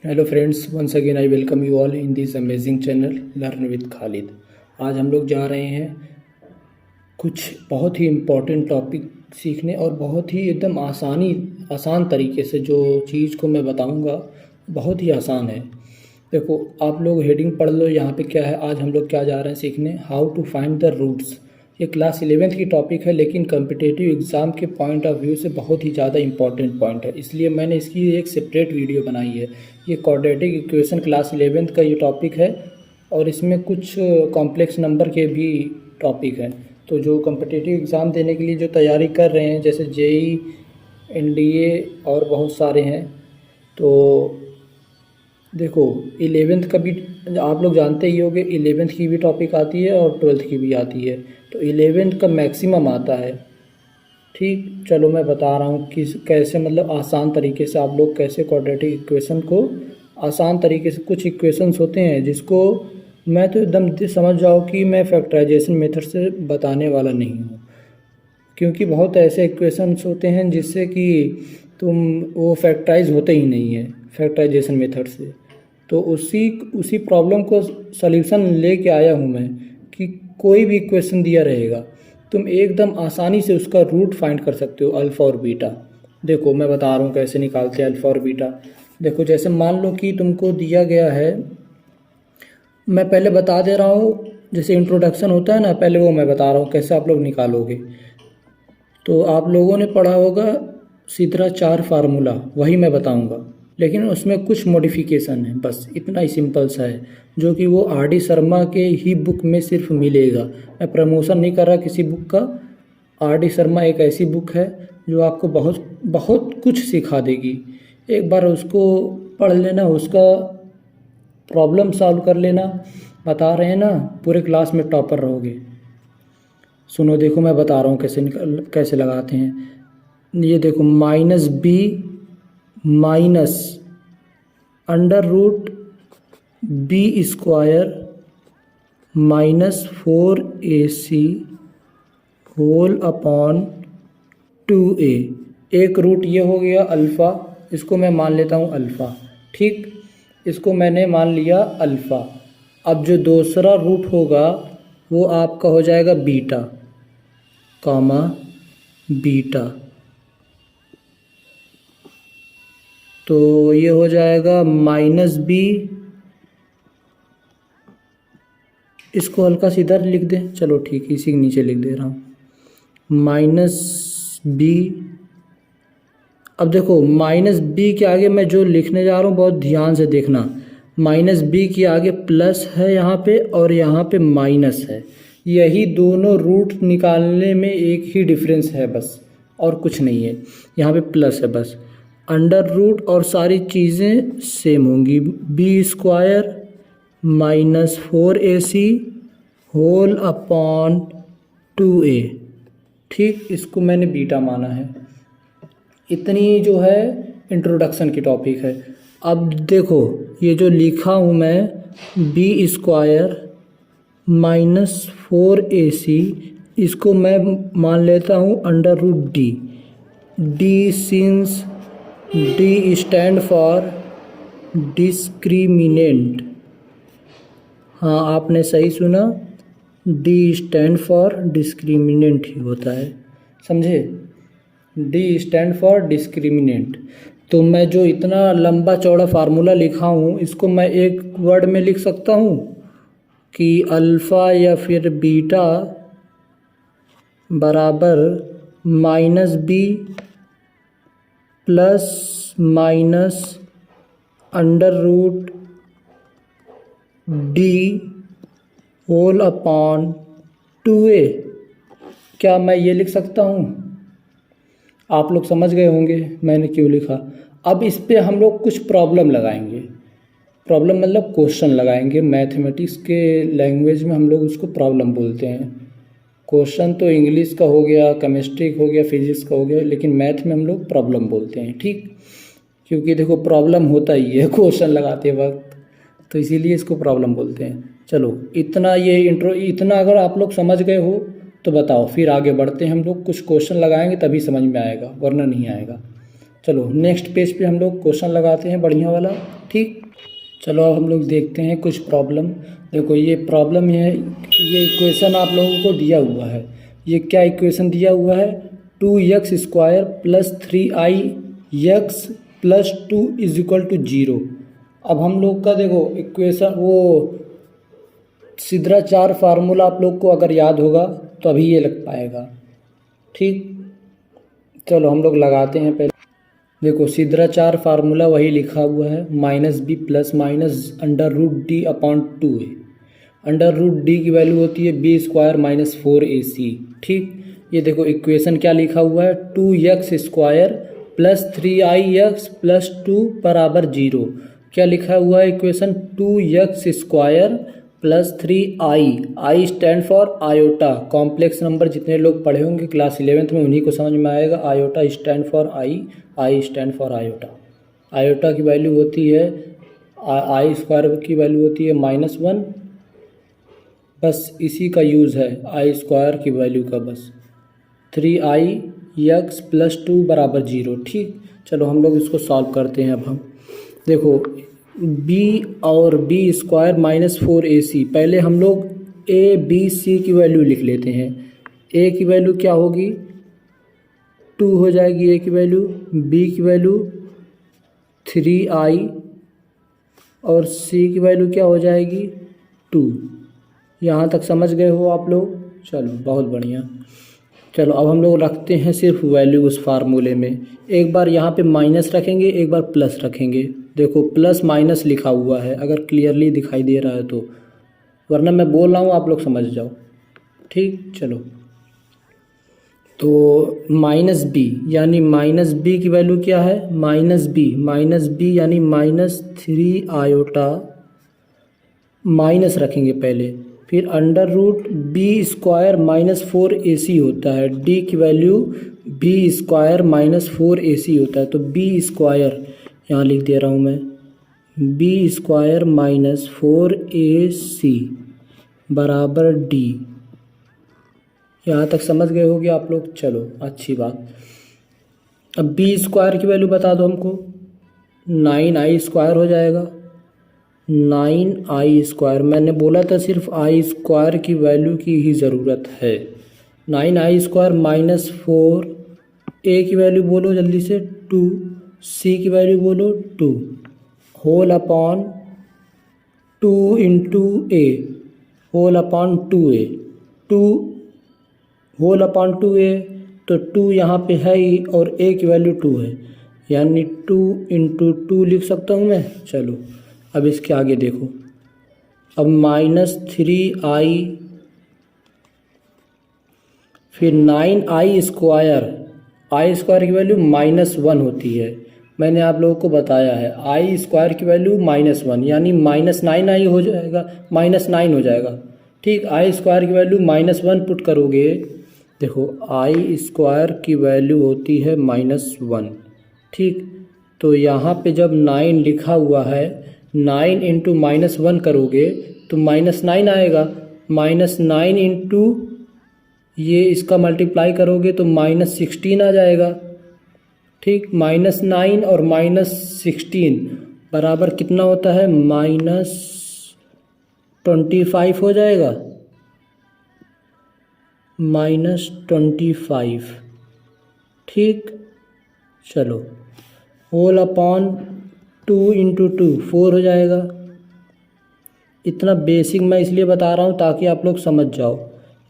Hello friends, once again I welcome you all in this amazing channel learn with Khalid. आज हम लोग जा रहे हैं कुछ बहुत ही इम्पोर्टेंट टॉपिक सीखने और बहुत ही एकदम आसान तरीके से। जो चीज़ को मैं बताऊंगा बहुत ही आसान है। देखो, आप लोग हेडिंग पढ़ लो। यहाँ पे क्या है, आज हम लोग क्या जा रहे हैं सीखने, how to find the roots. ये क्लास 11th की टॉपिक है, लेकिन कम्पिटेटिव एग्ज़ाम के पॉइंट ऑफ व्यू से बहुत ही ज़्यादा इंपॉर्टेंट पॉइंट है, इसलिए मैंने इसकी एक सेपरेट वीडियो बनाई है। ये क्वाड्रेटिक इक्वेशन क्लास 11th का ये टॉपिक है और इसमें कुछ कॉम्प्लेक्स नंबर के भी टॉपिक हैं। तो जो कम्पिटिटिव एग्ज़ाम देने के लिए जो तैयारी कर रहे हैं, जैसे जेई, एनडीए और बहुत सारे हैं, तो देखो 11th का भी आप लोग जानते ही होंगे। 11th की भी टॉपिक आती है और 12th की भी आती है, तो 11th का मैक्सिमम आता है। ठीक, चलो मैं बता रहा हूँ कि कैसे, मतलब आसान तरीके से आप लोग कैसे क्वाड्रेटिक इक्वेशन को आसान तरीके से, कुछ इक्वेशंस होते हैं जिसको मैं तो एकदम समझ जाओ कि मैं फैक्टराइजेशन मेथड से बताने वाला नहीं हूँ, क्योंकि बहुत ऐसे इक्वेशंस होते हैं जिससे कि तुम वो फैक्टराइज होते ही नहीं है फैक्टराइजेशन मेथड से। तो उसी उसी प्रॉब्लम को सल्यूशन लेके आया हूँ मैं, कि कोई भी इक्वेशन दिया रहेगा, तुम एकदम आसानी से उसका रूट फाइंड कर सकते हो, अल्फ़ा और बीटा। देखो मैं बता रहा हूँ कैसे निकालते हैं अल्फ़ा और बीटा। देखो, जैसे मान लो कि तुमको दिया गया है, मैं पहले बता दे रहा हूँ, जैसे इंट्रोडक्शन होता है ना, पहले वो मैं बता रहा हूँ कैसे आप लोग निकालोगे। तो आप लोगों ने पढ़ा होगा सीधरा चार फार्मूला, वही मैं बताऊंगा, लेकिन उसमें कुछ मॉडिफिकेशन है, बस इतना ही सिंपल सा है, जो कि वो आर डी शर्मा के ही बुक में सिर्फ मिलेगा। मैं प्रमोशन नहीं कर रहा किसी बुक का। आर डी शर्मा एक ऐसी बुक है जो आपको बहुत बहुत कुछ सिखा देगी। एक बार उसको पढ़ लेना, उसका प्रॉब्लम सॉल्व कर लेना, बता रहे हैं ना, पूरे क्लास में टॉपर रहोगे। सुनो, देखो मैं बता रहा हूँ कैसे लगाते हैं। ये देखो, minus B minus under root B square minus 4ac whole upon 2a। एक रूट ये हो गया अल्फ़ा, इसको मैं मान लेता हूँ अल्फ़ा। ठीक, इसको मैंने मान लिया अल्फ़ा। अब जो दूसरा रूट होगा वो आपका हो जाएगा बीटा, कॉमा बीटा। तो ये हो जाएगा माइनस बी, इसको हल्का सा इधर लिख दें, चलो ठीक, इसी के नीचे लिख दे रहा हूँ, माइनस बी। अब देखो, माइनस बी के आगे मैं जो लिखने जा रहा हूँ बहुत ध्यान से देखना। माइनस बी के आगे प्लस है यहाँ पे और यहाँ पे माइनस है। यही दोनों रूट निकालने में एक ही डिफरेंस है बस, और कुछ नहीं है। यहाँ पे प्लस है बस, अंडर रूट और सारी चीज़ें सेम होंगी। B square minus 4ac whole upon 2a। ठीक, इसको मैंने बीटा माना है। इतनी जो है इंट्रोडक्शन की टॉपिक है। अब देखो, ये जो लिखा हूँ मैं, बी स्क्वायर माइनस 4ac, इसको मैं मान लेता हूँ under root D. D since D stand for discriminant. हाँ, आपने सही सुना, डी स्टैंड फॉर डिस्क्रिमिनेंट ही होता है, समझे। D stand for discriminant. तो मैं जो इतना लंबा चौड़ा फार्मूला लिखा हूँ, इसको मैं एक वर्ड में लिख सकता हूँ कि अल्फ़ा या फिर बीटा बराबर minus B plus minus under root D whole upon 2a। क्या मैं ये लिख सकता हूँ? आप लोग समझ गए होंगे मैंने क्यों लिखा। अब इस पे हम लोग कुछ प्रॉब्लम लगाएंगे। प्रॉब्लम मतलब क्वेश्चन लगाएंगे। मैथमेटिक्स के लैंग्वेज में हम लोग उसको प्रॉब्लम बोलते हैं। क्वेश्चन तो इंग्लिश का हो गया, केमिस्ट्री का हो गया, फिजिक्स का हो गया, लेकिन मैथ में हम लोग प्रॉब्लम बोलते हैं। ठीक, क्योंकि देखो प्रॉब्लम होता ही है क्वेश्चन लगाते वक्त, तो इसीलिए इसको प्रॉब्लम बोलते हैं। चलो, इतना ये इंट्रो, इतना अगर आप लोग समझ गए हो तो बताओ, फिर आगे बढ़ते हैं। हम लोग कुछ क्वेश्चन लगाएंगे तभी समझ में आएगा, वरना नहीं आएगा। चलो नेक्स्ट पेज पे हम लोग क्वेश्चन लगाते हैं बढ़िया वाला। ठीक, चलो अब हम लोग देखते हैं कुछ प्रॉब्लम। देखो ये प्रॉब्लम है, ये इक्वेशन आप लोगों को दिया हुआ है। ये क्या इक्वेशन दिया हुआ है? 2x² + 3i x + 2 = 0। अब हम लोग का देखो इक्वेशन वो सिद्धाचार फार्मूला आप लोग को अगर याद होगा तो अभी ये लग पाएगा। ठीक, चलो हम लोग लगाते हैं पहले। देखो सिद्धाचार फार्मूला वही लिखा हुआ है, -b + -√d/2 है। √d की वैल्यू होती है b² - 4ac। ठीक, ये देखो इक्वेशन क्या लिखा हुआ है? 2x² + 3ix + 2 = 0। क्या लिखा हुआ है equation? 2x² + 3i stand for iota. Complex number जितने लोग पढ़े होंगे क्लास 11th में उन्हीं को समझ में आएगा। Iota stand for I stand for iota. Iota की वैल्यू होती है i² की वैल्यू होती है -1। बस इसी का यूज़ है i² की वैल्यू का, बस 3ix + 2 = 0। ठीक, चलो हम लोग इसको सॉल्व करते हैं। अब हम देखो b और b² - 4ac, पहले हम लोग a b c की वैल्यू लिख लेते हैं। a की वैल्यू क्या होगी? 2 हो जाएगी a की वैल्यू, b की वैल्यू 3i और c की वैल्यू क्या हो जाएगी? 2। यहाँ तक समझ गए हो आप लोग? चलो बहुत बढ़िया। चलो अब हम लोग रखते हैं सिर्फ वैल्यू उस फार्मूले में। एक बार यहाँ पे माइनस रखेंगे, एक बार प्लस रखेंगे। देखो प्लस माइनस लिखा हुआ है, अगर क्लियरली दिखाई दे रहा है तो, वरना मैं बोल रहा हूँ आप लोग समझ जाओ। ठीक, चलो तो -b यानी -b की वैल्यू क्या है? -b यानी -3 आयोटा, माइनस रखेंगे पहले, फिर √b² - 4ac होता है। d की वैल्यू b² - 4ac होता है, तो b² यहाँ लिख दे रहा हूँ मैं, b² - 4ac = d। यहाँ तक समझ गए होगे आप लोग? चलो अच्छी बात। अब b² की वैल्यू बता दो हमको। 9i² हो जाएगा। 9i², मैंने बोला था सिर्फ i² की वैल्यू की ही ज़रूरत है। 9i² - 4, a की वैल्यू बोलो जल्दी से 2, c की वैल्यू बोलो 2, whole upon 2 × a, whole upon 2a, 2 whole upon 2a, तो 2 यहाँ पे है ही और a की वैल्यू 2 है, यानी 2 × 2 लिख सकता हूँ मैं। चलो अब इसके आगे देखो, अब -3i, फिर 9i², i² की वैल्यू -1 होती है। मैंने आप लोगों को बताया है i² की वैल्यू -1 यानी -9i हो जाएगा, -9 हो जाएगा। ठीक, i² की वैल्यू -1 पुट करोगे, देखो i² की वैल्यू होती है -1। ठीक, तो यहाँ पे जब 9 लिखा हुआ है, 9 × -1 करोगे तो -9 आएगा। -9 × ये इसका मल्टीप्लाई करोगे तो -16 आ जाएगा। ठीक, -9 और -16 बराबर कितना होता है? -25 हो जाएगा। -25। ठीक, चलो होल अपॉन 2 × 2, 4 हो जाएगा। इतना बेसिक मैं इसलिए बता रहा हूँ ताकि आप लोग समझ जाओ।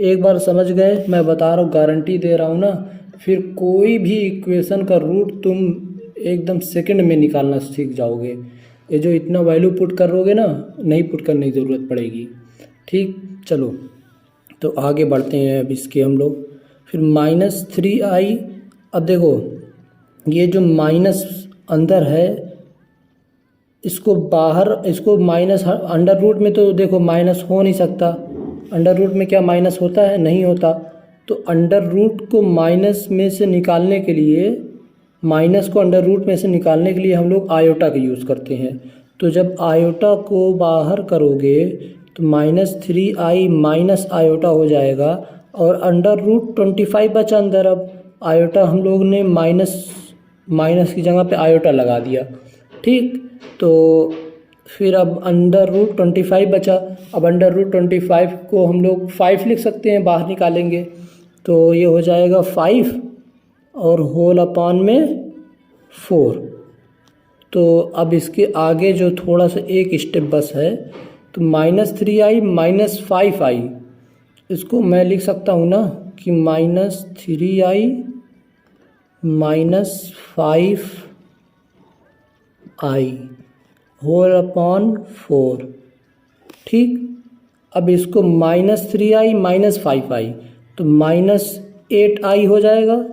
एक बार समझ गए, मैं बता रहा हूँ, गारंटी दे रहा हूँ ना, फिर कोई भी इक्वेशन का रूट तुम एकदम सेकंड में निकालना सीख जाओगे। ये जो इतना वैल्यू पुट करोगे ना, नहीं पुट करने की ज़रूरत पड़ेगी। ठीक, चलो तो आगे बढ़ते हैं अब इसके हम लोग। फिर -3i, अब देखो ये जो माइनस अंदर है, इसको बाहर, इसको माइनस अंडर रूट में तो देखो माइनस हो नहीं सकता। अंडर रूट में क्या माइनस होता है? नहीं होता। तो अंडर रूट को माइनस में से निकालने के लिए, माइनस को अंडर रूट में से निकालने के लिए हम लोग आयोटा का यूज़ करते हैं। तो जब आयोटा को बाहर करोगे तो -3i माइनस आयोटा हो जाएगा और अंडर रूट 25 बचा अंदर। अब आयोटा हम लोग ने माइनस माइनस की जगह पे आयोटा लगा दिया। ठीक, तो फिर अब अंडर रूट 25 बचा। अब अंडर रूट 25 को हम लोग 5 लिख सकते हैं, बाहर निकालेंगे तो ये हो जाएगा 5 और होल अपॉन में 4। तो अब इसके आगे जो थोड़ा सा एक स्टेप बस है, तो -3i - 5i, इसको मैं लिख सकता हूँ ना कि -3i - 5i होल अपॉन 4। ठीक, अब इसको -3i - 5i, तो -8i हो जाएगा,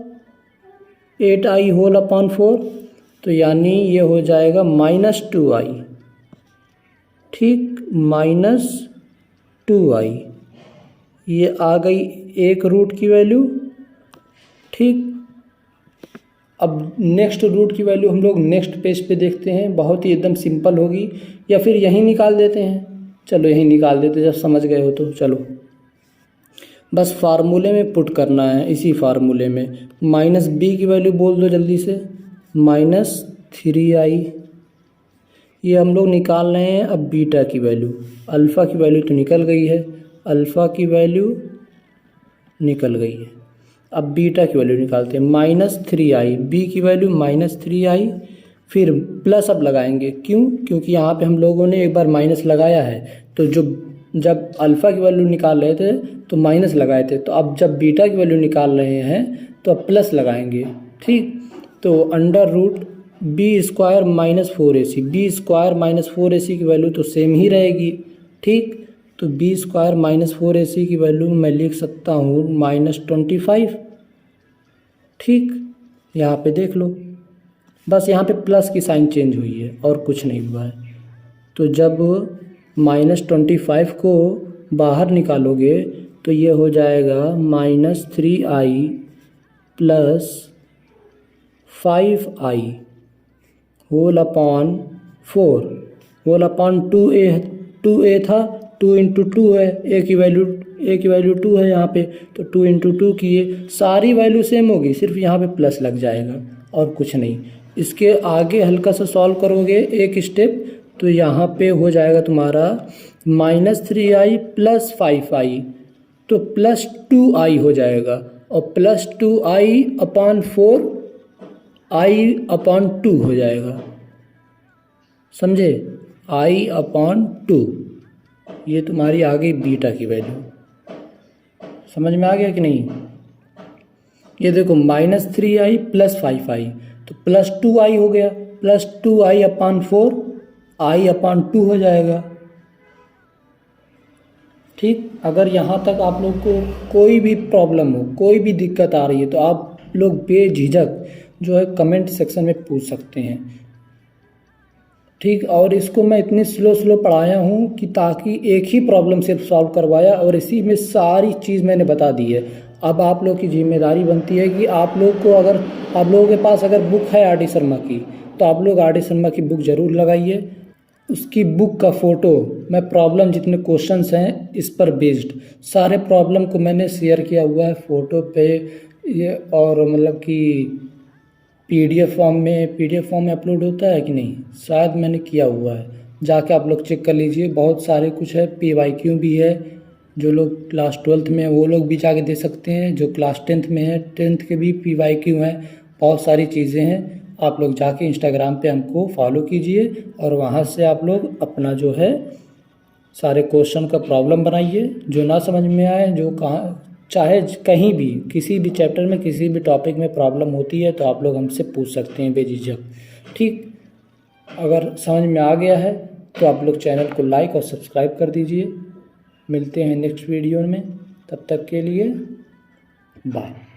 8i होल अपॉन 4, तो यानी ये हो जाएगा -2i। ठीक, -2i, ये आ गई एक रूट की वैल्यू। ठीक, अब नेक्स्ट रूट की वैल्यू हम लोग नेक्स्ट पेज पे देखते हैं, बहुत ही एकदम सिंपल होगी, या फिर यहीं निकाल देते हैं। चलो यहीं निकाल देते, जब समझ गए हो तो। चलो बस फार्मूले में पुट करना है, इसी फार्मूले में -b की वैल्यू बोल दो जल्दी से, -3i। ये हम लोग निकाल रहे हैं अब बीटा की वैल्यू। अल्फ़ा की वैल्यू तो निकल गई है, अल्फ़ा की वैल्यू निकल गई है। अब बीटा की वैल्यू निकालते हैं, -3i, बी की वैल्यू -3i, फिर प्लस अब लगाएंगे। क्यों? क्योंकि यहाँ पे हम लोगों ने एक बार माइनस लगाया है, तो जब अल्फ़ा की वैल्यू निकाल रहे थे तो माइनस लगाए थे, तो अब जब बीटा की वैल्यू निकाल रहे हैं तो अब प्लस लगाएंगे। ठीक, तो under root b² - 4ac, b² - 4ac की वैल्यू तो सेम ही रहेगी। ठीक, तो b² - 4ac की वैल्यू मैं लिख सकता हूँ -25। ठीक, यहाँ पे देख लो, बस यहाँ पे प्लस की साइन चेंज हुई है और कुछ नहीं हुआ है। तो जब -25 को बाहर निकालोगे तो ये हो जाएगा -3i + 5i whole upon 4, whole upon 2a था, 2 × 2 है, a की वैल्यू 2 है यहाँ पे, तो 2 × 2 किए, सारी वैल्यू सेम होगी, सिर्फ यहाँ पे प्लस लग जाएगा और कुछ नहीं। इसके आगे हल्का सा सॉल्व करोगे एक स्टेप, तो यहाँ पे हो जाएगा तुम्हारा -3i + 5i, तो +2i हो जाएगा, और +2i अपॉन 4 i/2 हो जाएगा। समझे? i/2, ये तुम्हारी आ गई बीटा की वैल्यू। समझ में आ गया कि नहीं? ये देखो -3i + 5i, तो +2i हो गया, +2i/4 i/2 हो जाएगा। ठीक, अगर यहाँ तक आप लोग को कोई भी प्रॉब्लम हो, कोई भी दिक्कत आ रही है, तो आप लोग बेझिझक जो है कमेंट सेक्शन में पूछ सकते हैं। ठीक, और इसको मैं इतनी स्लो पढ़ाया हूँ कि ताकि एक ही प्रॉब्लम सिर्फ सॉल्व करवाया और इसी में सारी चीज़ मैंने बता दी है। अब आप लोग की जिम्मेदारी बनती है कि आप लोग को, अगर आप लोगों के पास अगर बुक है आर डी शर्मा की, तो आप लोग आर डी शर्मा की बुक ज़रूर लगाइए। उसकी बुक का फ़ोटो मैं प्रॉब्लम जितने क्वेश्चंस हैं इस पर बेस्ड सारे प्रॉब्लम को मैंने शेयर किया हुआ है फ़ोटो पे, ये, और मतलब कि पीडीएफ फॉर्म में अपलोड होता है कि नहीं, शायद मैंने किया हुआ है, जाके आप लोग चेक कर लीजिए। बहुत सारे कुछ है, PYQ भी है, जो लोग क्लास 12th में हैं वो लोग भी जाके दे सकते हैं, जो क्लास 10th में है 10th के भी PYQ हैं, बहुत सारी चीज़ें हैं। आप लोग जाके इंस्टाग्राम पे हमको फॉलो कीजिए और वहाँ से आप लोग अपना जो है सारे क्वेश्चन का प्रॉब्लम बनाइए। जो ना समझ में आए, जो कहाँ चाहे कहीं भी किसी भी चैप्टर में किसी भी टॉपिक में प्रॉब्लम होती है, तो आप लोग हमसे पूछ सकते हैं बेझिझक। ठीक, अगर समझ में आ गया है तो आप लोग चैनल को लाइक और सब्सक्राइब कर दीजिए। मिलते हैं नेक्स्ट वीडियो में, तब तक के लिए बाय।